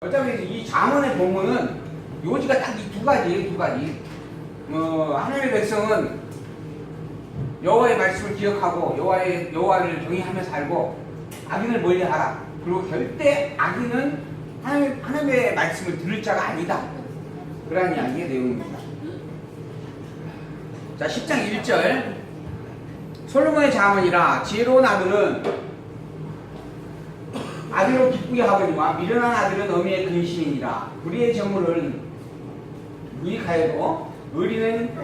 어차피 이 잠언의 본문은 요지가 딱 이 두 가지예요, 두 가지. 하나님의 백성은 여호와의 말씀을 기억하고 여호와를 경외하며 살고 악인을 멀리하라. 그리고 절대 악인은 하나님의 말씀을 들을 자가 아니다. 그러한 이야기의 내용입니다. 자, 10장 1절. 솔로몬의 잠언이라 지혜로운 아들은 아들로 기쁘게 하거니와 미련한 아들은 어미의 근심이니라. 불의의 재물을 무익하여도 의리는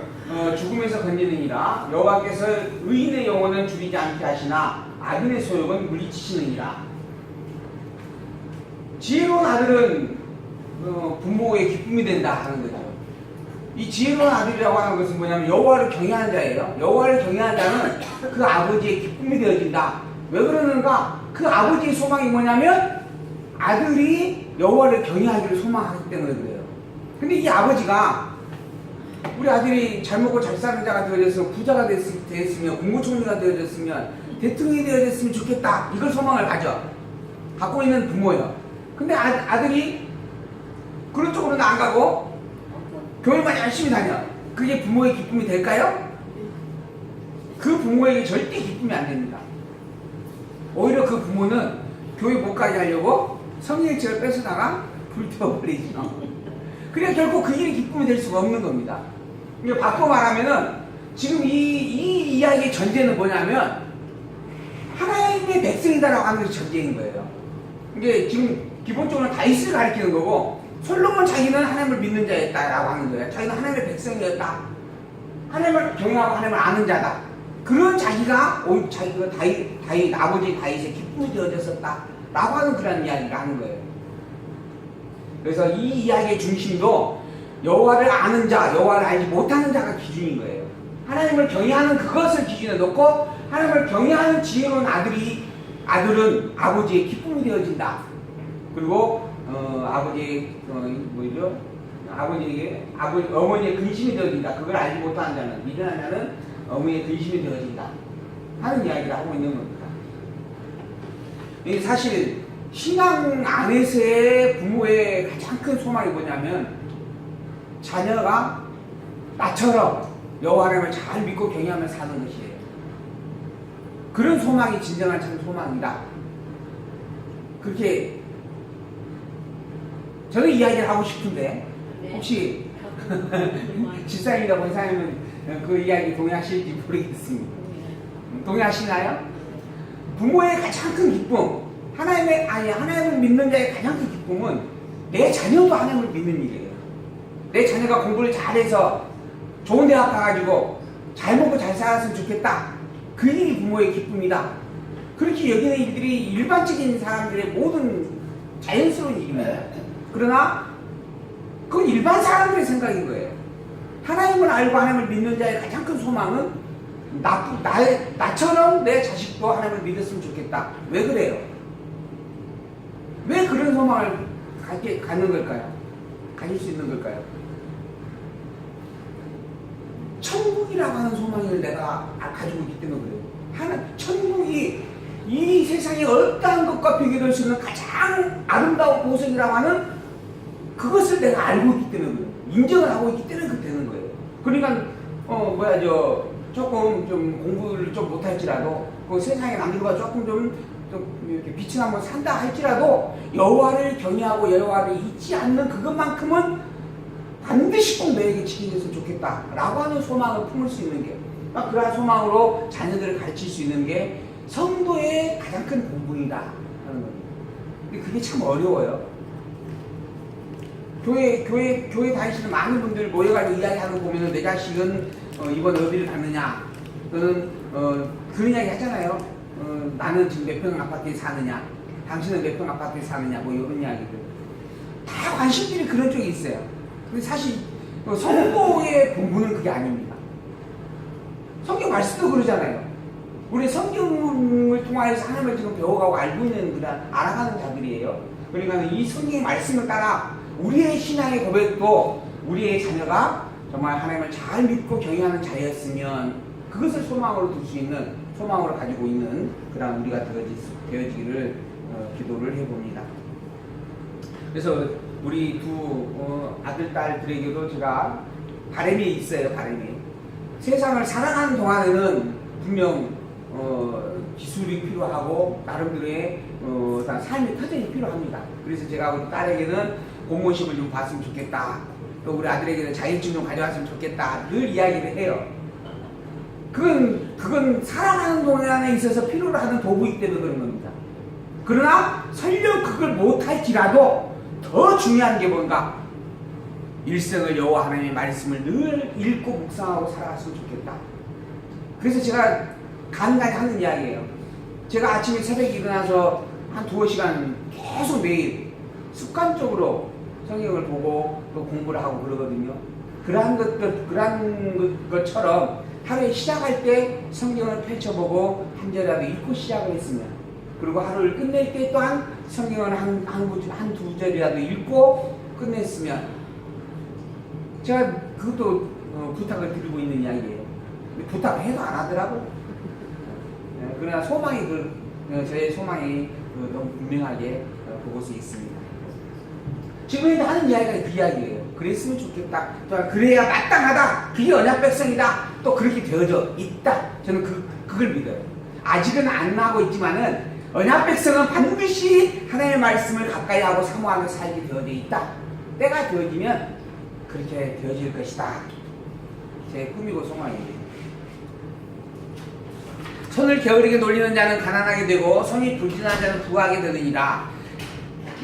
죽음에서 건지느니라. 여호와께서 의인의 영혼은 죽이지 않게 하시나 악인의 소욕은 물리치시느니라. 지혜로운 아들은 부모의 기쁨이 된다 하는 거죠. 이 지혜로운 아들이라고 하는 것은 뭐냐면 여호와를 경외하는 자예요. 여호와를 경외하는 자는 그 아버지의 기쁨이 되어진다. 왜 그러는가? 그 아버지의 소망이 뭐냐면 아들이 여호와를 경외하기를 소망하기 때문에 그래요. 근데 이 아버지가 우리 아들이 잘 먹고 잘 사는 자가 되어져서 부자가 되었으면 국무총리가 되어졌으면 대통령이 되어졌으면 좋겠다. 이걸 소망을 갖고 있는 부모예요. 근데 아들이 그런 쪽으로는 안 가고 교회만 열심히 다녀. 그게 부모의 기쁨이 될까요? 그 부모에게 절대 기쁨이 안 됩니다. 오히려 그 부모는 교회 못 가게 하려고 성령체를 뺏어다가 불태워버리죠. 그래 결국 그 일이 기쁨이 될 수가 없는 겁니다. 이게 바꿔 말하면은 지금 이 이야기의 전제는 뭐냐면 하나님의 백성이다라고 하는 것이 전제인 거예요. 이게 지금 기본적으로 다윗을 가리키는 거고 솔로몬 자기는 하나님을 믿는 자였다라고 하는 거예요. 자기는 하나님의 백성이었다. 하나님을 경외하고 하나님을 아는 자다. 그런 자기가 다윗 아버지 다윗의 기쁨이 되어졌었다 라고 하는 그런 이야기를 하는 거예요. 그래서 이 이야기의 중심도 여호와를 아는 자, 여호와를 알지 못하는 자가 기준인 거예요. 하나님을 경외하는 그것을 기준에 놓고 하나님을 경외하는 지혜로운 아들은 아버지의 기쁨이 되어진다. 그리고 어머니의 근심이 되어진다. 그걸 알지 못하는 자는, 미련한 자는 어머니의 근심이 되어진다 하는 이야기를 하고 있는 겁니다. 이게 사실 신앙 안에서의 부모의 가장 큰 소망이 뭐냐면 자녀가 나처럼 여호와 하나님을 잘 믿고 경외하며 사는 것이에요. 그런 소망이 진정한 참 소망이다. 그렇게 저는 이야기를 하고 싶은데 혹시 집사님이나 권사님은 그 이야기 동의하실지 모르겠습니다. 동의하시나요? 부모의 가장 큰 기쁨, 하나님을 믿는 자의 가장 큰 기쁨은 내 자녀도 하나님을 믿는 일이에요. 내 자녀가 공부를 잘해서 좋은 대학 가가지고 잘 먹고 잘 살았으면 좋겠다. 그 일이 부모의 기쁨이다. 그렇게 여기는 일들이 일반적인 사람들의 모든 자연스러운 일입니다. 그러나 그건 일반 사람들의 생각인 거예요. 하나님을 알고 하나님을 믿는 자의 가장 큰 소망은 나처럼 내 자식도 하나님을 믿었으면 좋겠다. 왜 그래요? 왜 그런 소망을 갖는 걸까요? 가질 수 있는 걸까요? 천국이라고 하는 소망을 내가 가지고 있기 때문에 그래요. 천국이 이 세상에 어떠한 것과 비교될 수 있는 가장 아름다운 보석이라고 하는 그것을 내가 알고 있기 때문에 그래요. 인정을 하고 있기 때문에 그렇게 되는 거예요. 그러니까 조금 좀 공부를 좀 못할지라도 그 세상에 남들과 조금 좀 이렇게 빛을 한번 산다 할지라도 여호와를 경외하고 여호와를 잊지 않는 그것만큼은 반드시 꼭 너에게 지켜졌으면 좋겠다라고 하는 소망을 품을 수 있는 게 그러한 소망으로 자녀들을 가르칠 수 있는 게 성도의 가장 큰 본분이다 하는 겁니다. 근데 그게 참 어려워요. 교회 다니시는 많은 분들 모여가지고 이야기하는 거 보면은 내 자식은 이번 어디를 갔느냐, 또는 그런 이야기 하잖아요. 나는 지금 몇 평 아파트에 사느냐, 당신은 몇 평 아파트에 사느냐, 뭐 이런 이야기들. 다 관심들이 그런 쪽에 있어요. 근데 사실 성도의 본분은 그게 아닙니다. 성경 말씀도 그러잖아요. 우리 성경을 통하여서 하나님을 지금 배워가고 알고 있는 그런 알아가는 자들이에요. 그러니까 이 성경의 말씀을 따라 우리의 신앙의 고백도 우리의 자녀가 정말 하나님을 잘 믿고 경외하는 자였으면 그것을 소망으로 둘 수 있는, 소망으로 가지고 있는 그런 우리가 되어지기를 기도를 해봅니다. 그래서 우리 두 아들, 딸들에게도 제가 바람이 있어요. 바람이. 세상을 살아가는 동안에는 분명 기술이 필요하고 나름대로의 삶의 터전이 필요합니다. 그래서 제가 우리 딸에게는 공무원시험을 좀 봤으면 좋겠다. 또 우리 아들에게는 자격증 좀 가져왔으면 좋겠다. 늘 이야기를 해요. 그건 살아가는 동안에 있어서 필요로 하는 도구이기 때문에 그런 겁니다. 그러나 설령 그걸 못할지라도 더 중요한 게 뭔가 일생을 여호와 하나님의 말씀을 늘 읽고 묵상하고 살아갔으면 좋겠다. 그래서 제가 간간히 하는 이야기예요. 제가 아침에 새벽에 일어나서 한 2시간 계속 매일 습관적으로 성경을 보고 또 공부를 하고 그러거든요. 그러한 것처럼 하루에 시작할 때 성경을 펼쳐보고 한 절이라도 읽고 시작을 했으면, 그리고 하루를 끝낼 때 또한 성경을 한 두 절이라도 읽고 끝냈으면, 제가 그것도 부탁을 드리고 있는 이야기예요. 부탁을 해도 안 하더라고. 그러나 소망이 저의 소망이 너무 분명하게 그곳에 있습니다. 지금 하는 이야기가 그 이야기예요. 그랬으면 좋겠다. 또 그래야 마땅하다. 그게 언약 백성이다. 또 그렇게 되어져 있다. 저는 그걸 믿어요. 아직은 안 나고 있지만은 언약 백성은 반드시 하나님의 말씀을 가까이 하고 사모하며 살게 되어져 있다. 때가 되어지면 그렇게 되어질 것이다. 제 꿈이고 소망이에요. 손을 게으르게 놀리는 자는 가난하게 되고 손이 불진한 자는 부하게 되느니라.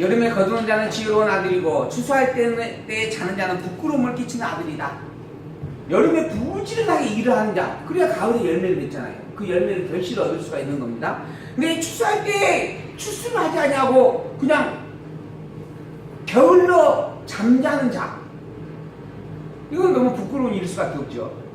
여름에 거두는 자는 지혜로운 아들이고 추수할 때에 자는 자는 부끄러움을 끼치는 아들이다. 여름에 부지런하게 일을 하는 자, 그래야 가을에 열매를 맺잖아요. 그 열매를 결실을 얻을 수가 있는 겁니다. 근데 추수할 때 추수를 하지 않냐고 그냥 게을러 잠자는 자, 이건 너무 부끄러운 일일 수밖에 없죠.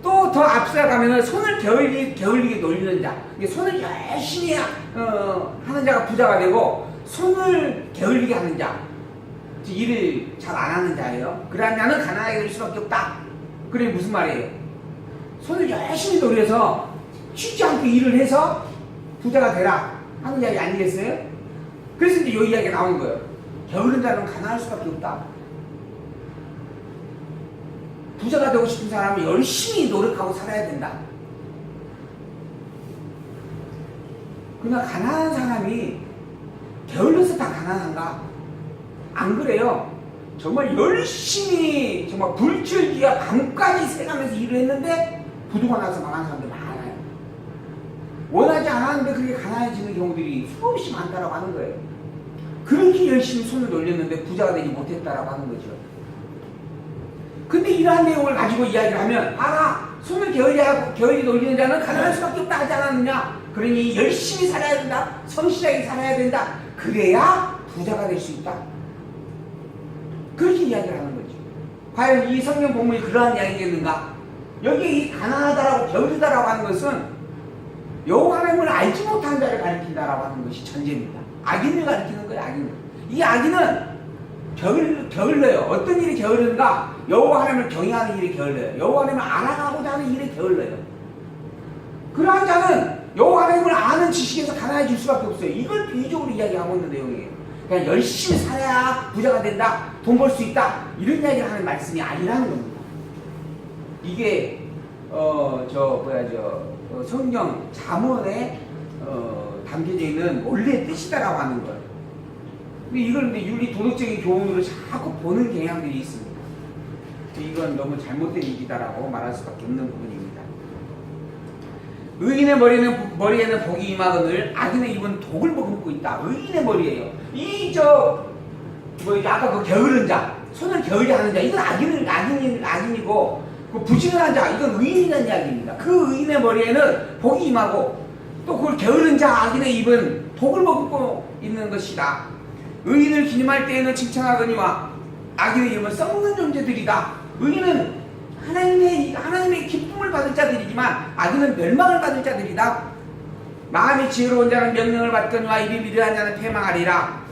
또 더 앞서가면은 손을 게을리게 놀리는 자, 손을 열심히 하는 자가 부자가 되고 손을 게을리게 하는 자, 일을 잘 안 하는 자예요. 그러한 자는 가난하게 될 수밖에 없다. 그래 무슨 말이에요? 손을 열심히 노려서 쉬지 않고 일을 해서 부자가 되라 하는 이야기 아니겠어요? 그래서 이제 이 이야기가 나오는 거예요. 게으른 자는 가난할 수밖에 없다. 부자가 되고 싶은 사람은 열심히 노력하고 살아야 된다. 그러나 가난한 사람이 게을러서 다 가난한가? 안 그래요. 정말 열심히 정말 불철기가 밤까지 새가면서 일을 했는데 부도가 나서 망한 사람들 많아요. 원하지 않았는데 그게 가난해지는 경우들이 수없이 많다라고 하는 거예요. 그렇게 열심히 손을 놀렸는데 부자가 되지 못했다라고 하는 거죠. 근데 이러한 내용을 가지고 이야기를 하면, 손을 게을리 놀리는 자는 가난할 수밖에 없다 하지 않았느냐? 그러니 열심히 살아야 된다. 성실하게 살아야 된다. 그래야 부자가 될 수 있다. 그렇게 이야기를 하는 거죠. 과연 이 성경 본문이 그러한 이야기겠는가? 여기에 이 가난하다라고 게으르다라고 하는 것은 여호와 하나님을 알지 못한 자를 가리킨다라고 하는 것이 전제입니다. 악인을 가리키는 거예요. 악인을. 이 악인은 게을러요. 어떤 일이 게으른가? 여호와 하나님을 경외하는 일이 게을러요. 여호와 하나님을 알아가고자 하는 일이 게을러요. 그러한 자는 여호와 하나님을 아는 지식에서 가난해질 수밖에 없어요. 이걸 비유적으로 이야기하고 있는 내용이에요. 그냥 열심히 살아야 부자가 된다, 돈 벌 수 있다, 이런 이야기를 하는 말씀이 아니라는 겁니다. 이게 성경 잠언에 담겨져 있는 원래의 뜻이다라고 하는 거예요. 근데 이걸 윤리 도덕적인 교훈으로 자꾸 보는 경향들이 있습니다. 이건 너무 잘못된 얘기다라고 말할 수밖에 없는 부분입니다. 의인의 머리에는 복이 임하거늘 악인의 입은 독을 머금고 있다. 의인의 머리예요. 아까 그 게으른 자, 손을 게을리 하는 자, 이건 악인이고, 그 부지런한 자, 이건 의인이라는 이야기입니다. 그 의인의 머리에는 복이 임하고, 또 그걸 게으른 자, 악인의 입은 독을 머금고 있는 것이다. 의인을 기념할 때에는 칭찬하거니와 악인의 이름은 썩는 존재들이다. 의인은 하나님의 기쁨을 받을 자들이지만 악인은 멸망을 받을 자들이다. 마음이 지혜로운 자는 명령을 받거니와 입이 미련한 자는 패망하리라.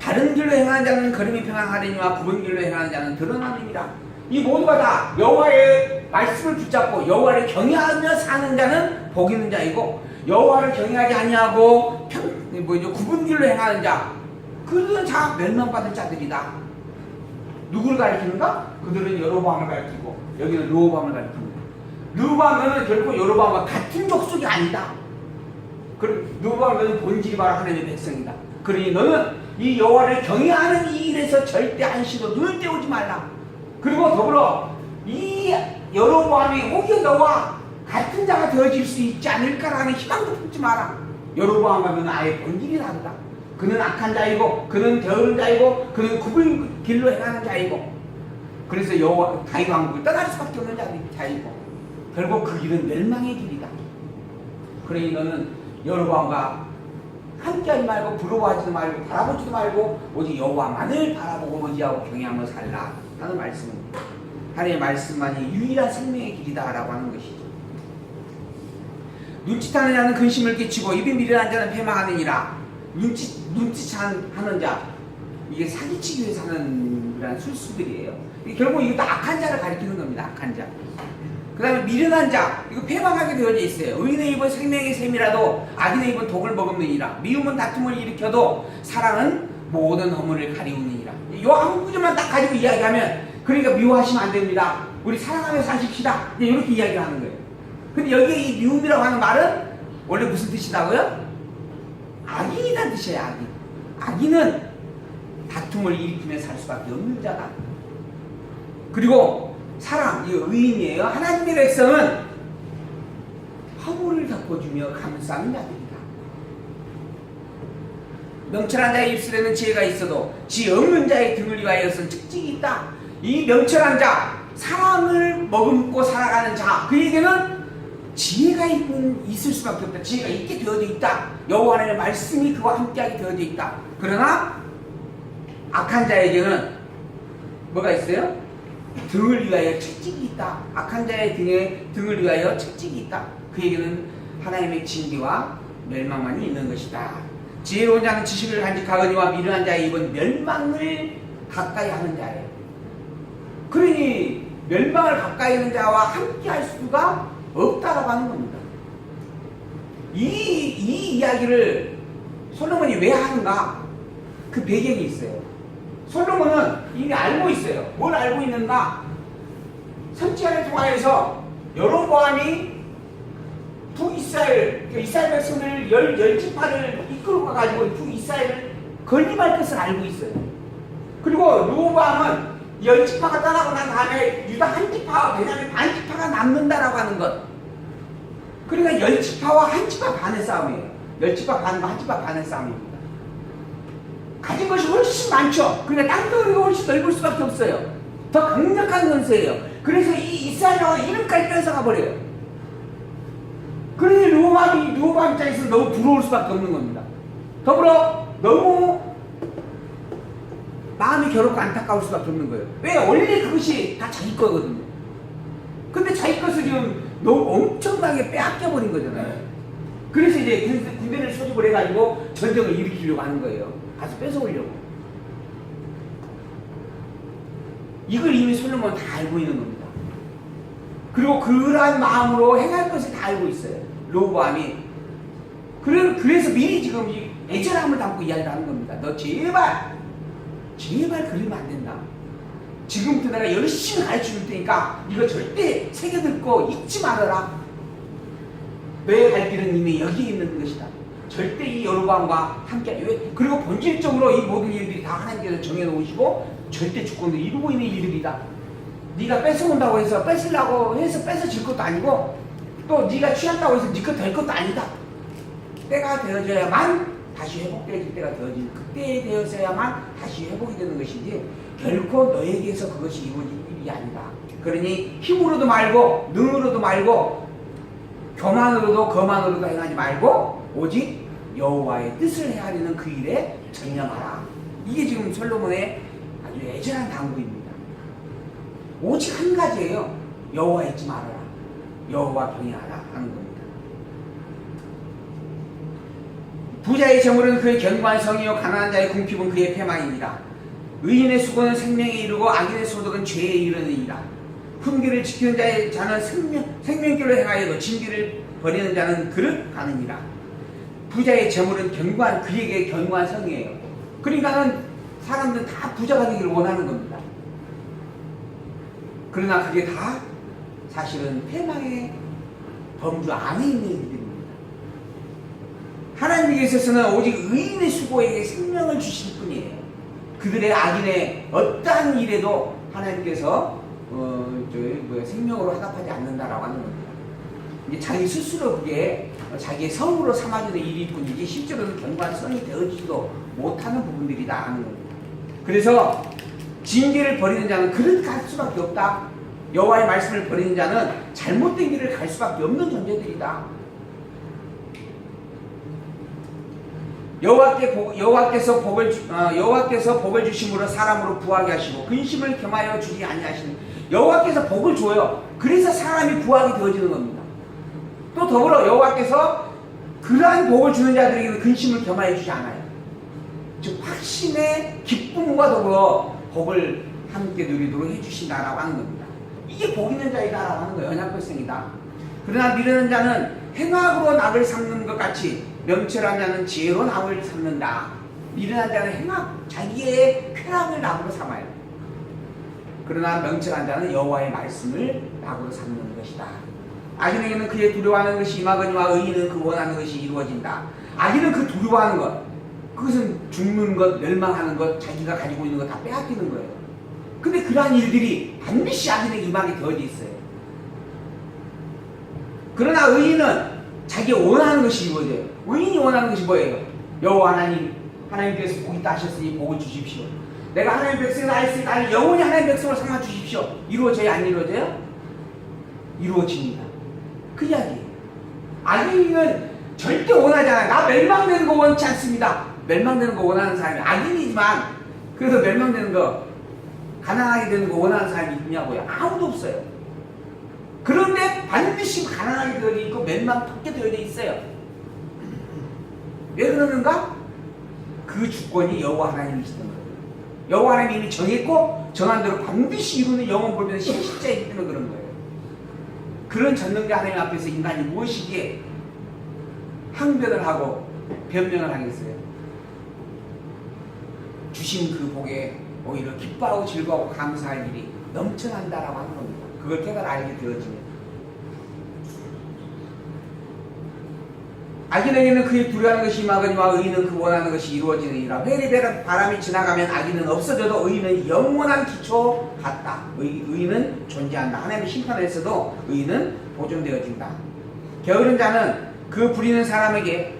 바른 길로 행하는 자는 걸음이 평안하리니와 굽은 길로 행하는 자는 드러나리라. 이 모두가 다 여호와의 말씀을 붙잡고 여호와를 경외하며 사는 자는 복 있는 자이고, 여호와를 경외하지 아니하고 굽은 길로 행하는 자, 그들은 다 멸망받을 자들이다. 누구를 가리키는가? 그들은 여로보암을 가리키고 여기는 르호보암을 가리킵니다. 르호보암은 결코 여로보암과 같은 족속이 아니다. 르호보암은 본질이 바로 하나님의 백성이다. 그러니 너는 이 여호와를 경외하는 이 일에서 절대 안식으로 눈을 떼우지 말라. 그리고 더불어 이 여로보암이 혹여 너와 같은 자가 되어질 수 있지 않을까라는 희망도 품지 마라. 여로보암과 그는 아예 본질이 다르다. 그는 악한 자이고 그는 게으른 자이고 그는 굽은 길로 행하는 자이고 그래서 여호와 다윗 왕국을 떠날 수밖에 없는 자이고 결국 그 길은 멸망의 길이다. 그러니 너는 여로보암과 함께하지 말고 부러워하지도 말고 바라보지도 말고 오직 여호와만을 바라보고 의지하고 경외하며 살라 하는 말씀입니다. 하나님의 말씀만이 유일한 생명의 길이다라고 하는 것이죠. 눈치타는 자는 근심을 끼치고 입이 미련한 자는 패망하느니라. 눈치하는 자, 이게 사기치기 위해서 하는 그런 술수들이에요. 결국 이것도 악한 자를 가리키는 겁니다. 악한 자. 그 다음에 미련한 자, 이거 패망하게 되어져 있어요. 의인의 입은 생명의 샘이라도 악인의 입은 독을 머금느니라. 미움은 다툼을 일으켜도 사랑은 모든 허물을 가리우느니라. 요 한 구절만 딱 가지고 이야기하면 그러니까 미워하시면 안 됩니다. 우리 사랑하며 사십시다. 이렇게 이야기를 하는 거예요. 근데 여기에 이 미움이라고 하는 말은 원래 무슨 뜻이라고요? 악인이라는 뜻이에요. 악인. 악인은 다툼을 일으키며 살 수밖에 없는 자다. 그리고 사랑, 이 의인이에요. 하나님의 백성은 허물을 덮어주며 감싸는 자들이다. 명철한 자의 입술에는 지혜가 있어도 지혜 없는 자의 등을 위하여서는 측직이 있다. 이 명철한 자, 사랑을 머금고 살아가는 자, 그에게는 지혜가 있을 수밖에 없다. 지혜가 있게 되어져 있다. 여호와 하나님의 말씀이 그와 함께하게 되어져 있다. 그러나 악한 자에게는 뭐가 있어요? 등을 위하여 채찍이 있다. 악한 자의 등을 위하여 채찍이 있다. 그에게는 하나님의 징계와 멸망만이 있는 것이다. 지혜로운 자는 지식을 간직하거니와 미련한 자의 입은 멸망을 가까이 하는 자예요. 그러니 멸망을 가까이 하는 자와 함께 할 수가 없다라고 하는 겁니다. 이 이야기를 솔로몬이 왜 하는가? 그 배경이 있어요. 솔로몬은 이미 알고 있어요. 뭘 알고 있는가? 선지자를 통하여서 여로보암이 북이스라엘 백성을 열 지파를 이끌고 가가지고 북이스라엘을 건립할 것을 알고 있어요. 그리고 르호보암은 열 지파가 떠나고 난 다음에 유다 한 지파와 베냐민 반 지파가 남는다라고 하는 것. 그러니까 열 지파와 한 지파 반의 싸움이에요. 열 지파 반과 한 지파 반의 싸움입니다. 가진 것이 훨씬 많죠. 그러니까 땅덩어리가 훨씬 넓을 수밖에 없어요. 더 강력한 권세예요. 그래서 이 이스라엘하고 이름까지 뺏어가 버려요. 그러니 르호보암 입장에서 너무 부러울 수밖에 없는 겁니다. 더불어 너무 마음이 괴롭고 안타까울 수밖에 없는 거예요. 왜? 원래 그것이 다 자기 거거든요. 근데 자기 것을 지금 너무 엄청나게 빼앗겨버린 거잖아요. 그래서 이제 군대를 소집을 해가지고 전쟁을 일으키려고 하는 거예요. 가서 뺏어오려고. 이걸 이미 솔로몬은 다 알고 있는 겁니다. 그리고 그러한 마음으로 행할 것을 다 알고 있어요. 르호보암이. 그래서 미리 지금 이 애절함을 담고 이야기를 하는 겁니다. 너 제발 그러면 안 된다. 지금부터 내가 열심히 가르쳐 줄 테니까 이거 절대 새겨듣고 잊지 말아라. 너의 갈 길은 이미 여기에 있는 것이다. 절대 이 여로보암과 함께. 그리고 본질적으로 이 모든 일들이 다 하나님께서 정해놓으시고 절대 주권을 이루고 있는 일들이다. 네가 뺏어온다고 해서 뺏으려고 해서 뺏어질 것도 아니고 또 네가 취한다고 해서 네 것 될 것도 아니다. 때가 되어져야만 다시 회복될 때가 되어지는, 그때에 되어서야만 다시 회복이 되는 것이지 결코 너에게서 그것이 이루어질 일이 아니다. 그러니 힘으로도 말고 능으로도 말고 교만으로도 거만으로도 행하지 말고 오직 여호와의 뜻을 헤아리는 그 일에 전념하라. 이게 지금 솔로몬의 아주 애절한 당부입니다. 오직 한 가지예요. 여호와 잊지 말아라. 여호와 경외하라 하는 겁니다. 부자의 재물은 그의 견고한 성이요 가난한 자의 궁핍은 그의 패망입니다. 의인의 수고는 생명에 이르고 악인의 소득은 죄에 이르느니라. 훈계를 지키는 자는 생명길로 행하여도 진리를 버리는 자는 그릇 가느니라. 부자의 재물은 그에게 견고한 성이에요. 그러니까는 사람들은 다 부자가 되기를 원하는 겁니다. 그러나 그게 다 사실은 패망의 범주 안에 있는 일들입니다. 하나님께 있어서는 오직 의인의 수고에게 생명을 주실 뿐이에요. 그들의 악인의 어떠한 일에도 하나님께서 생명으로 화답하지 않는다라고 하는 겁니다. 이제 자기 스스로 그게 자기의 성으로 삼아주는 일일 뿐이지 실제로는 경관성이 되어지지도 못하는 부분들이다 하는 겁니다. 그래서 징계를 버리는 자는 그릇 갈 수밖에 없다. 여호와의 말씀을 버리는 자는 잘못된 길을 갈 수밖에 없는 존재들이다. 여호와께서 복을 주심으로 사람으로 부하게 하시고 근심을 겸하여 주지 아니하시니 여호와께서 복을 줘요. 그래서 사람이 부하게 되어지는 겁니다. 또 더불어 여호와께서 그러한 복을 주는 자들에게는 근심을 겸하여 주지 않아요. 즉 확신의 기쁨과 더불어 복을 함께 누리도록 해주신다라고 하는 겁니다. 이게 복 있는 자이다라고 하는 거예요. 언약 백성이다. 그러나 미루는 자는 행악으로 낙을 삼는 것 같이 명철한 자는 지혜로 낙을 삼는다. 미련한 자는 행악, 자기의 쾌락을 낙으로 삼아요. 그러나 명철한 자는 여호와의 말씀을 낙으로 삼는 것이다. 악인에게는 그의 두려워하는 것이 임하거니와 의인은 그 원하는 것이 이루어진다. 악인은 그 두려워하는 것, 그것은 죽는 것, 멸망하는 것, 자기가 가지고 있는 것 다 빼앗기는 거예요. 근데 그러한 일들이 반드시 악인에게 임하게 되어져 있어요. 그러나 의인은 자기가 원하는 것이 이루어져요. 의인이 원하는 것이 뭐예요? 여호와 하나님께서 복이 있다 하셨으니 복을 주십시오. 내가 하나님 백성을 알았으니 나를 영원히 하나님 백성을 삼아 주십시오. 이루어져요? 안 이루어져요? 이루어집니다. 그 이야기예요. 악인은 절대 원하지 않아요. 나 멸망되는 거 원치 않습니다. 멸망되는 거 원하는 사람이 악인이지만 그래서 멸망되는 거, 가난하게 되는 거 원하는 사람이 있냐고요? 아무도 없어요. 그런데 반드시 가난하게 되어져 있고 멸망토끼 되어져 있어요. 왜 그러는가? 그 주권이 여호와 하나님이시던 거예요. 여호와 하나님이 이미 정했고 정한 대로 반드시 이루는 영원 보면 실제이기 때문에 그런 거예요. 그런 전능자 하나님 앞에서 인간이 무엇이기에 항변을 하고 변명을 하겠어요? 주신 그 복에 오히려 기뻐하고 즐거워하고 감사할 일이 넘쳐난다라고 하는 겁니다. 그걸 깨달아 알게 되어지면 악인에게는 그의 두려워하는 것이 임하거니와 의인은 그 원하는 것이 이루어지느니라. 회리되는 바람이 지나가면 악인은 없어져도 의인은 영원한 기초 같다. 의인은 존재한다. 하나님의 심판에서도 의인은 보존되어진다. 게으른 자는 그 부리는 사람에게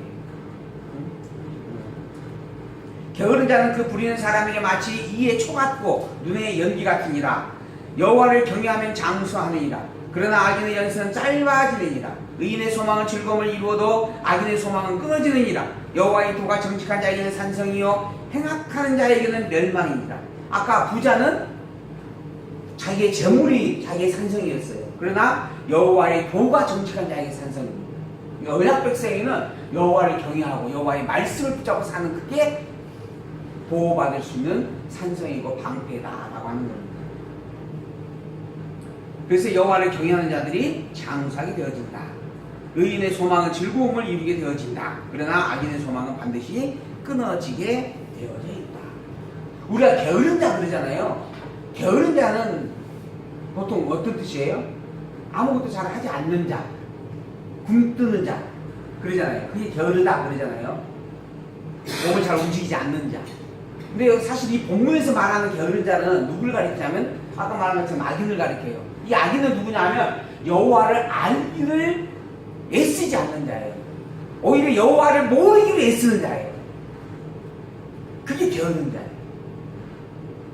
마치 이에 초 같고 눈에 연기 같으니라. 여호와를 경외하면 장수하느니라. 그러나 악인의 연수는 짧아지느니라. 의인의 소망은 즐거움을 이루어도 악인의 소망은 끊어지느니라. 여호와의 도가 정직한 자에게는 산성이요 행악하는 자에게는 멸망이니라. 아까 부자는 자기의 재물이 자기의 산성이었어요. 그러나 여호와의 도가 정직한 자에게 산성입니다. 그러니까 언약 백성에는 여호와를 경외하고 여호와의 말씀을 붙잡고 사는 그게 보호받을 수 있는 산성이고 방패다라고 하는 겁니다. 그래서 여호와를 경외하는 자들이 장수하게 되어진다. 의인의 소망은 즐거움을 이루게 되어진다. 그러나 악인의 소망은 반드시 끊어지게 되어져 있다. 우리가 게으른 자 그러잖아요. 게으른 자는 보통 어떤 뜻이에요? 아무것도 잘 하지 않는 자, 굶뜨는 자 그러잖아요. 그게 게으르다 그러잖아요. 몸을 잘 움직이지 않는 자. 근데 사실 이 본문에서 말하는 게으른 자는 누구를 가리키냐면 아까 말한 것처럼 악인을 가리켜요. 이 악인은 누구냐면 여호와를 알기를 애쓰지 않는 자예요. 오히려 여호와를 모르기를 애쓰는 자예요. 그게 게으른 자예요.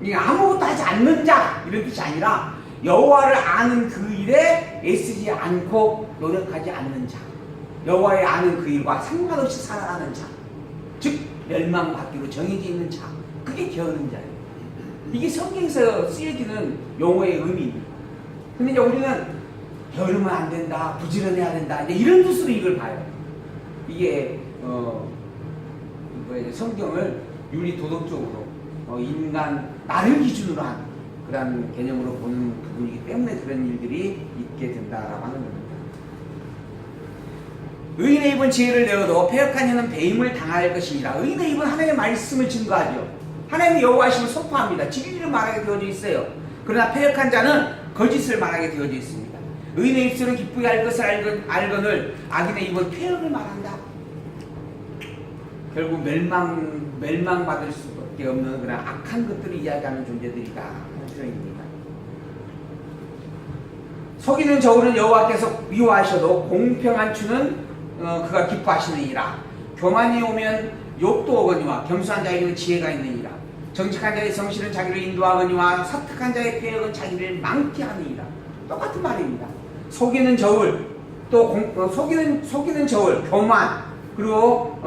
이게 아무것도 하지 않는 자 이런 뜻이 아니라 여호와를 아는 그 일에 애쓰지 않고 노력하지 않는 자, 여호와의 아는 그 일과 상관없이 살아가는 자, 즉 멸망받기로 정해져 있는 자, 그게 게으른 자예요. 이게 성경에서 쓰여지는 용어의 의미입니다. 근데 이제 우리는 게으르면 안 된다, 부지런해야 된다, 이제 이런 뜻으로 이걸 봐요. 이게 성경을 윤리 도덕적으로 인간 나를 기준으로 한 그런 개념으로 보는 부분이기 때문에 그런 일들이 있게 된다라고 하는 겁니다. 의인의 입은 지혜를 내어도 패역한 이는 배임을 당할 것입니다. 의인의 입은 하나님의 말씀을 증거하죠. 하나님이 여호와이심을 선포합니다. 진리를 말하게 되어져 있어요. 그러나 패역한 자는 거짓을 말하게 되어져 있습니다. 의인의 입술은 기쁘게 할 것을 알거늘 악인의 입은 패역을 말한다. 결국 멸망받을 수밖에 없는 그런 악한 것들을 이야기하는 존재들이다 하는 표현입니다. 속이는 저울은 여호와께서 미워하셔도 공평한 추는 그가 기뻐하시느니라. 교만이 오면 욕도 오거니와 겸손한 자에게는 지혜가 있느니라. 정직한 자의 성실은 자기를 인도하거니와 사특한 자의 패역은 자기를 망케하느니라. 똑같은 말입니다. 속이는 저울, 또 속이는 저울, 교만, 그리고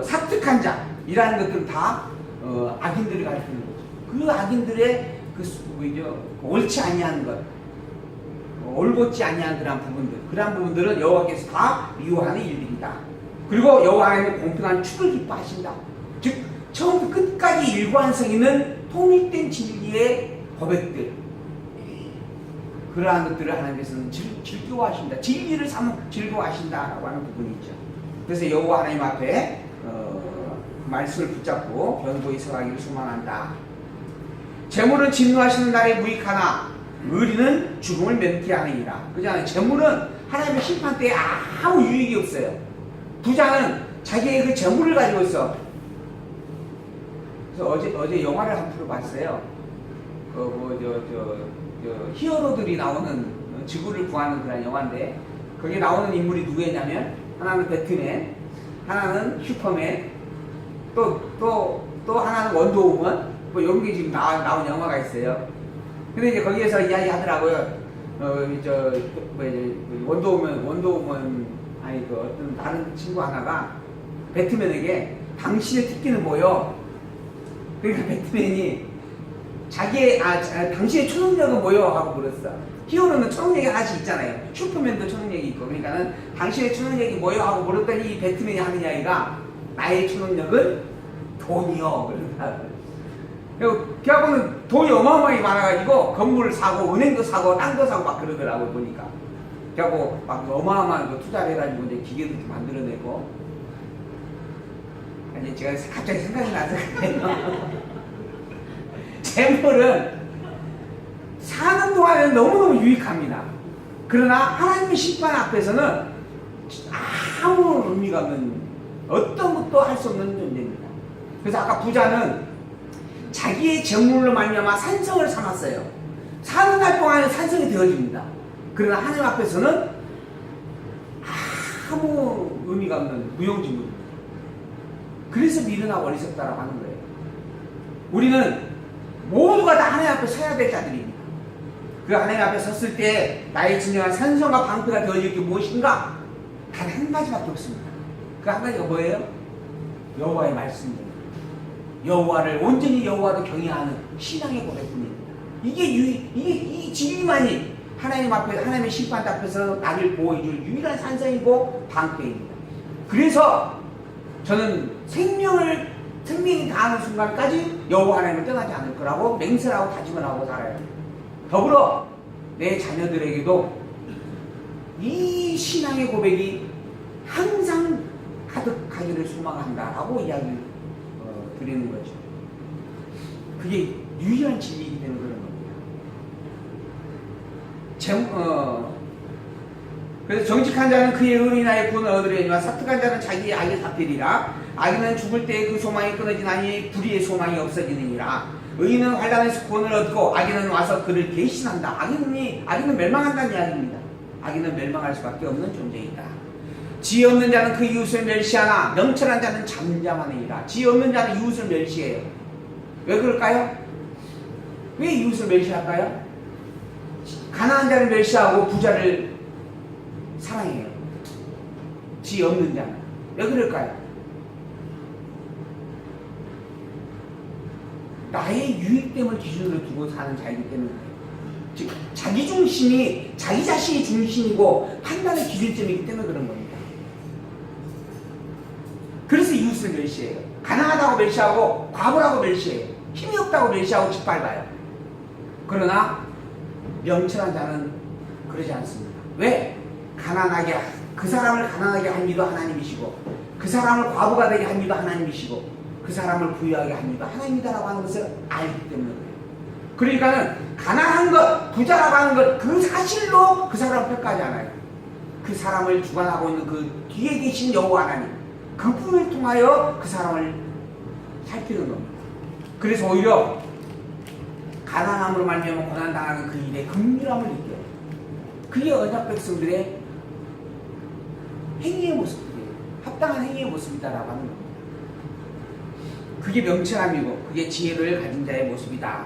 사특한 자 이라는 것들은 다 악인들을 가리키는 거죠. 그 악인들의 옳지 아니한 것, 올곧지 아니한 그러한 부분들은 여호와께서 다 미워하는 일들이다. 그리고 여호와는 공평한 축을 기뻐하신다. 즉 처음부터 끝까지 일관성 있는 통일된 진리의 고백들, 그러한 것들을 하나님께서는 즐거워하신다. 진리를 즐거워하신다라고 하는 부분이죠. 그래서 여호와 하나님 앞에 말씀을 붙잡고 견고히 서가기를 소망한다. 재물은 진노하시는 날에 무익하나 의리는 죽음을 면케하느니라. 그잖아요. 재물은 하나님의 심판 때에 아무 유익이 없어요. 부자는 자기의 그 재물을 가지고 있어. 그래서 어제 영화를 한 편 봤어요. 히어로들이 나오는 지구를 구하는 그런 영화인데 거기에 나오는 인물이 누구였냐면 하나는 배트맨, 하나는 슈퍼맨, 또 하나는 원더우먼, 뭐 이런 게 지금 나온 영화가 있어요. 근데 이제 거기에서 이야기하더라고요. 원더우먼 아니 어떤 다른 친구 하나가 배트맨에게 당신의 특기는 뭐요? 그러니까 배트맨이 당신의 초능력은 뭐요? 하고 물었어. 히어로는 초능력이 하나씩 있잖아요. 슈퍼맨도 초능력이 있고. 그러니까는 당신의 초능력이 뭐요? 하고 물었더니 이 배트맨이 하는 이야기가 나의 초능력은 돈이요. 그래갖고는 돈이 어마어마하게 많아가지고 건물을 사고 은행도 사고 땅도 사고 막 그러더라고 보니까. 그래갖고 막 어마어마한 투자를 해가지고 이제 기계도 만들어내고. 아니 제가 갑자기 생각이 나서 그래요. 재물은 사는 동안에는 너무너무 유익합니다. 그러나 하나님의 심판 앞에서는 아무 의미가 없는 어떤 것도 할 수 없는 존재입니다. 그래서 아까 부자는 자기의 재물로 말미암아 산성을 삼았어요. 사는 날 동안에 산성이 되어집니다. 그러나 하나님 앞에서는 아무 의미가 없는 무용지물입니다. 그래서 미련하고 어리석다라고 하는 거예요. 우리는 모두가 다 하나님 앞에 서야 될 자들입니다. 그 하나님 앞에 섰을 때 나의 진정한 산성과 방패가 되어질 게 무엇인가? 단 한 가지밖에 없습니다. 그 한 가지가 뭐예요? 여호와의 말씀입니다. 여호와를 온전히 여호와도 경외하는 신앙의 고백뿐입니다. 이 진리만이 하나님 앞에 하나님의 심판 앞에서 나를 보호해줄 유일한 산성이고 방패입니다. 그래서 저는 생명이 다하는 순간까지 여호와 하나님을 떠나지 않을 거라고 맹세하고 다짐을 하고 살아요. 더불어 내 자녀들에게도 이 신앙의 고백이 항상 가득하기를 소망한다라고 이야기를 드리는 거죠. 그게 유일한 진리이기 때문에 그런 겁니다. 그래서 정직한 자는 그의 의로 인하여 구원을 얻으려니와 사특한 자는 자기의 악에 잡히리라. 악인은 죽을 때에 그 소망이 끊어지나니 불의의 소망이 없어지느니라. 의인은 환난에서 구원을 얻고 악인은 와서 그를 배신한다. 악인은 멸망한다는 이야기입니다. 악인은 멸망할 수밖에 없는 존재이다. 지혜 없는 자는 그 이웃을 멸시하나 명철한 자는 잠잠하느니라. 지혜 없는 자는 이웃을 멸시해요. 왜 그럴까요? 왜 이웃을 멸시할까요? 가난한 자를 멸시하고 부자를 사랑해요. 지혜 없는 자는. 왜 그럴까요? 나의 유익됨을 기준으로 두고 사는 자이기 때문에. 즉 자기 중심이 자기 자신이 중심이고 판단의 기준점이기 때문에 그런 겁니다. 그래서 이웃을 멸시해요. 가난하다고 멸시하고 과부라고 멸시해요. 힘이 없다고 멸시하고 짓밟아요. 그러나 명철한 자는 그러지 않습니다. 왜? 그 사람을 가난하게 한 이도 하나님이시고 그 사람을 과부가 되게 한 이도 하나님이시고 그 사람을 부유하게 합니다. 하나님이다라고 하는 것을 알기 때문에 그래요. 그러니까는 가난한 것, 부자라고 하는 것, 그 사실로 그 사람을 평가하지 않아요. 그 사람을 주관하고 있는 그 뒤에 계신 여호와 하나님, 그분을 통하여 그 사람을 살피는 겁니다. 그래서 오히려 가난함으로 말미암아 고난당하는 그 일에 긍휼함을 느껴요. 그게 언약 백성들의 행위의 모습이에요. 합당한 행위의 모습이다라고 하는 겁니다. 그게 명철함이고 그게 지혜를 가진 자의 모습이다.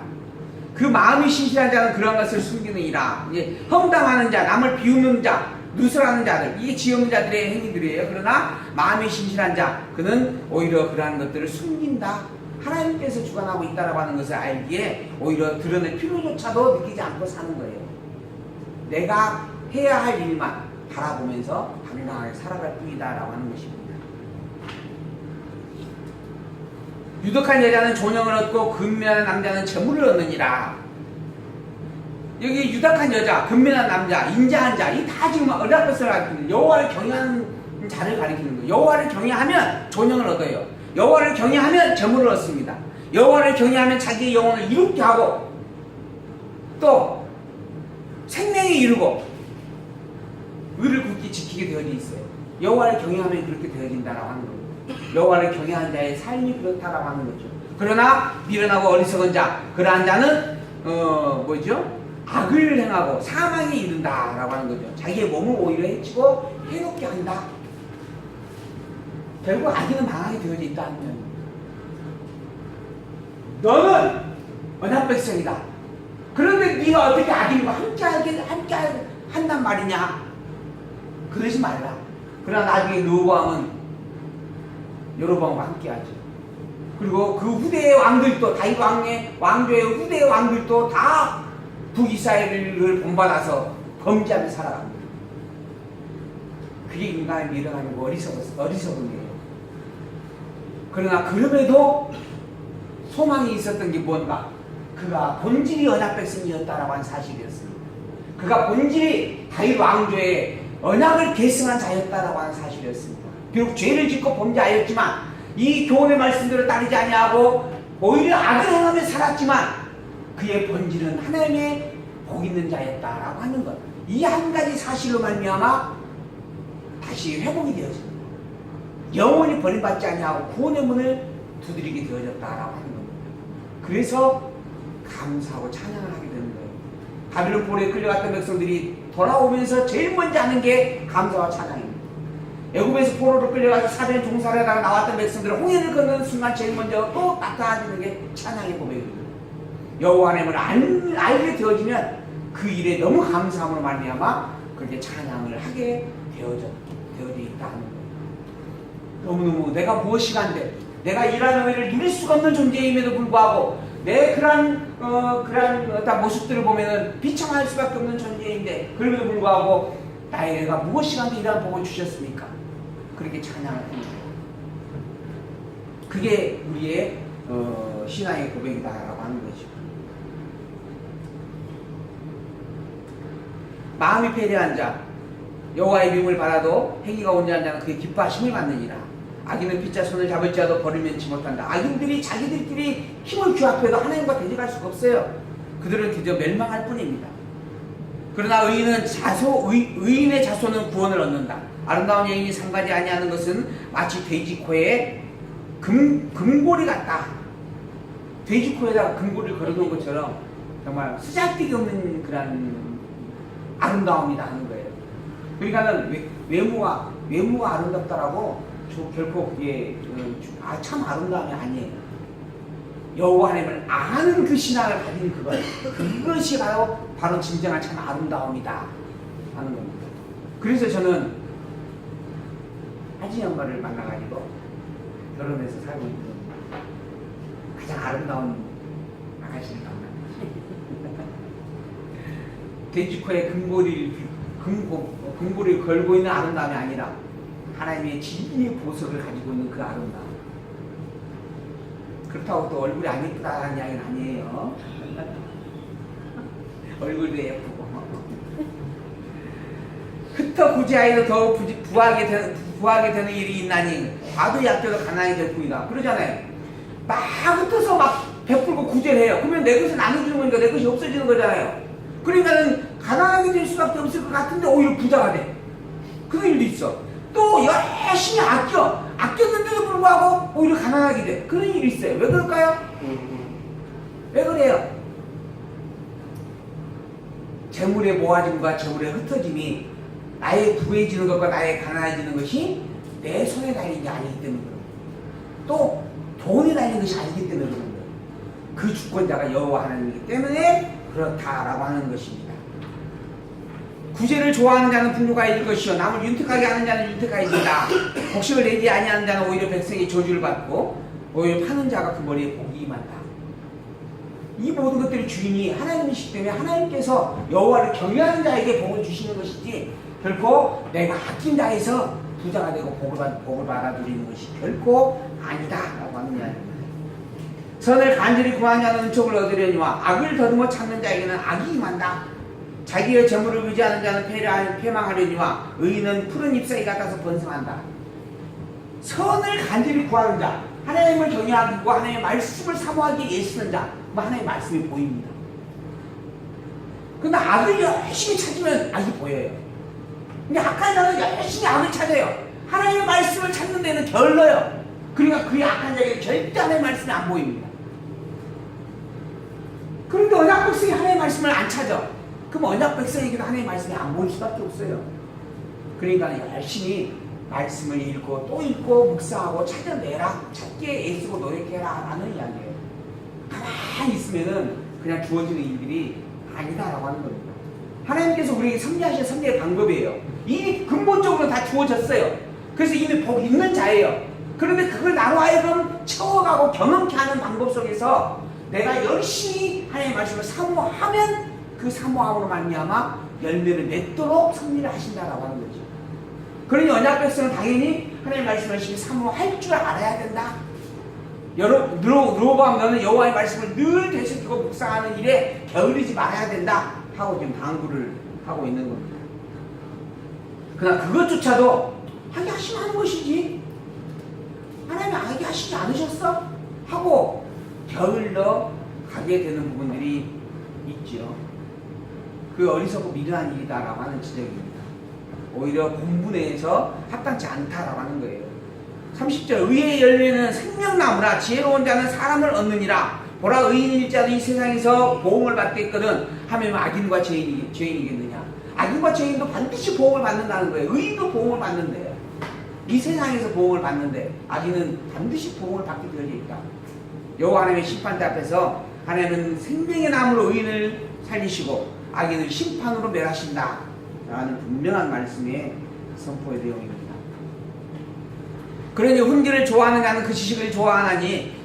그 마음이 신실한 자는 그런 것을 숨기느니라. 이제 험담하는 자, 남을 비웃는 자, 누설하는 자들, 이게 지혜 없는 자들의 행위들이에요. 그러나 마음이 신실한 자, 그는 오히려 그러한 것들을 숨긴다. 하나님께서 주관하고 있다라고 하는 것을 알기에 오히려 드러낼 필요조차도 느끼지 않고 사는 거예요. 내가 해야 할 일만 바라보면서 당당하게 살아갈 뿐이다라고 하는 것입니다. 유덕한 여자는 존영을 얻고 근면한 남자는 재물을 얻느니라. 여기 유덕한 여자, 근면한 남자, 인자한 자, 이 다 지금 언약백성을 가리키는, 여호와를 경외하는 자를 가리키는 거예요. 여호와를 경외하면 존영을 얻어요. 여호와를 경외하면 재물을 얻습니다. 여호와를 경외하면 자기의 영혼을 이롭게 하고 또 생명에 이르고 의를 굳게 지키게 되어져 있어요. 여호와를 경외하면 그렇게 되어진다라고 하는 거예요. 여호와를 경외하는 자의 삶이 그렇다라고 하는 거죠. 그러나 미련하고 어리석은 자, 그러한 자는 악을 행하고 사망에 이른다라고 하는 거죠. 자기의 몸을 오히려 해치고 해롭게 한다. 결국 악인은 망하게 되어져 있다는 거예요. 너는 언약 백성이다. 그런데 네가 어떻게 악인과 함께 한단 말이냐? 그러지 말라. 그러나 나중에 르호보암은 여로보암과 함께하죠. 그리고 그 후대의 왕들도, 다윗 왕조의 후대의 왕들도 다 북이스라엘을 본받아서 범죄하며 살아갑니다. 그게 인간의 미련함이고 어리석음이에요. 그러나 그럼에도 소망이 있었던 게 뭔가? 그가 본질이 언약 백성이었다라고 하는 사실이었습니다. 그가 본질이 다윗 왕조의 언약을 계승한 자였다라고 하는 사실이었습니다. 비록 죄를 짓고 범죄하였지만 이 교훈의 말씀대로 따르지 아니하고 오히려 악을 행하며 살았지만 그의 본질은 하나님의 복 있는 자였다라고 하는 것. 이 한 가지 사실로 말미암아 다시 회복이 되어집니다. 영원히 버림받지 아니하고 구원의 문을 두드리게 되어졌다라고 하는 겁니다. 그래서 감사하고 찬양을 하게 되는 거예요. 바벨론 포로에 끌려갔던 백성들이 돌아오면서 제일 먼저 하는 게 감사와 찬양입니다. 애굽에서 포로로 끌려가서 4년 종살이 하다가 나왔던 백성들은 홍해를 걷는 순간 제일 먼저 또 나타나는 게 찬양의 고백입니다. 여호와 하나님을 알게 되어지면 그 일에 너무 감사함으로 말미암아 그렇게 찬양을 하게 되어져 있다는 거예요. 너무너무 내가 무엇이 간데 내가 일하는 의를 누릴 수가 없는 존재임에도 불구하고 내 그러한 모습들을 보면은 비참할 수밖에 없는 존재인데 그럼에도 불구하고 나의 내가 무엇이 간데 이러한 복을 주셨습니까? 그렇게 찬양을 합니다. 그게 우리의 신앙의 고백이다라고 하는 거죠. 마음이 패배한 자, 여호와의 미움을 받아도 행위가 온전한 자는 그의 기뻐하심을 받느니라. 악인은 피차 손을 잡을지라도 벌을 면치 못한다. 악인들이 자기들끼리 힘을 규합해도 하나님과 대적할 수가 없어요. 그들은 그저 멸망할 뿐입니다. 그러나 의인의 자손은 구원을 얻는다. 아름다운 여인이 상가지 아니하는 것은 마치 돼지 코에 금고리 같다. 돼지 코에다가 금고리를 걸어놓은 것처럼 정말 쓰잘데기 없는 그런 아름다움이다 하는 거예요. 그러니까는 외모가 아름답다라고 결코 그게 참 아름다움이 아니에요. 여호와 하나님을 아는 그 신앙을 가진 그것이 바로 진정한 참 아름다움이다 하는 겁니다. 그래서 저는 하진 양반을 만나가지고 결혼해서 살고 있는 가장 아름다운 아가씨를 만났어요. 돼지코에 금고리를 걸고 있는 아름다움이 아니라 하나님의 진리의 보석을 가지고 있는 그 아름다움. 그렇다고 또 얼굴이 안 예쁘다는 이야기는 아니에요. 얼굴도 예쁘고 흩어 구제하여도 더 부하게 되는 일이 있나니 과도 약겨도 가난이 될 뿐이다. 그러잖아요. 막 흩어서 막 베풀고 구제해요. 그러면 내 것을 나눠주는 거니까 내 것이 없어지는 거잖아요. 그러니까는 가난하게 될 수밖에 없을 것 같은데 오히려 부자가 돼. 그런 일도 있어. 또 열심히 아꼈는데도 불구하고 오히려 가난하게 돼. 그런 일이 있어요. 왜 그럴까요? 왜 그래요? 재물의 모아짐과 재물의 흩어짐이 나의 부해지는 것과 나의 가난해지는 것이 내 손에 달린 게 아니기 때문에 그런 거예요. 또 돈에 달린 것이 아니기 때문에 그런 거예요. 그 주권자가 여호와 하나님이기 때문에 그렇다라고 하는 것입니다. 구제를 좋아하는 자는 풍요가 있을 것이요 남을 윤택하게 하는 자는 윤택하게 된다. 복식을 내지 아니하는 자는 오히려 백성의 저주를 받고 오히려 파는 자가 그 머리에 복이 임한다. 이 모든 것들이 주인이 하나님이시기 때문에 하나님께서 여호와를 경외하는 자에게 복을 주시는 것이지 결코 내가 아낀 자에서 부자가 되고 복을 받아 누리는 것이 결코 아니다라고 하는 이야기입니다. 선을 간절히 구하는 자는 은총을 얻으려니와 악을 더듬어 찾는 자에게는 악이 임한다. 자기의 재물을 의지하는 자는 패망하려니와 의인은 푸른 잎사귀 같아서 번성한다. 선을 간절히 구하는 자, 하나님을 경외하고 하나님의 말씀을 사모하기에 애쓰는 자, 하나님의 말씀이 보입니다. 근데 악을 열심히 찾으면 악이 보여요. 근데 악한 자는 열심히 악을 찾아요. 하나님의 말씀을 찾는 데는 게을러요. 그러니까 그의 악한 자에게 절대 하나님의 말씀이 안 보입니다. 그런데 언약 백성이 하나님의 말씀을 안 찾아. 그럼 언약 백성에게도 하나님의 말씀이 안 보일 수밖에 없어요. 그러니까 열심히 말씀을 읽고 또 읽고 묵상하고 찾아내라. 찾기에 애쓰고 노력해라 라는 이야기예요. 가만히 있으면은 그냥 주어지는 일들이 아니다라고 하는 겁니다. 하나님께서 우리에게 섭리하신 섭리의 방법이에요. 이미 근본적으로 다 주어졌어요. 그래서 이미 복 있는 자예요. 그런데 그걸 나로 하여금 채워가고 경험케 하는 방법 속에서 내가 열심히 하나님의 말씀을 사모하면 그 사모함으로 말미암아 열매를 맺도록 섭리를 하신다라고 하는 거죠. 그러니 언약 백성은 당연히 하나님의 말씀을 열심히 사모할 줄 알아야 된다. 르호보암 너는 여호와의 말씀을 늘 되새기고 묵상하는 일에 게으르지 말아야 된다 하고 지금 당부를 하고 있는 겁니다. 그러나 그것조차도 하게 하시면 하는 것이지 하나님이 하게 하시지 않으셨어? 하고 게을러 가게 되는 부분들이 있죠. 그 어리석고 미련한 일이다라고 하는 지적입니다. 오히려 본분 내에서 합당치 않다라고 하는 거예요. 30절 의의 열매는 생명나무라 지혜로운 자는 사람을 얻느니라. 보라 의인일 자도 이 세상에서 보응을 받겠거든 하면 악인과 죄인이겠느냐. 악인과 죄인도 반드시 보응을 받는다는 거예요. 의인도 보응을 받는데 이 세상에서 보응을 받는데 악인은 반드시 보응을 받게 되어 있다. 여호와 하나님의 심판대 앞에서 하나님은 생명의 나무로 의인을 살리시고 악인을 심판으로 멸하신다 라는 분명한 말씀의 선포의 내용입니다. 그러니 훈계를 좋아하는 자는 그 지식을 좋아하나니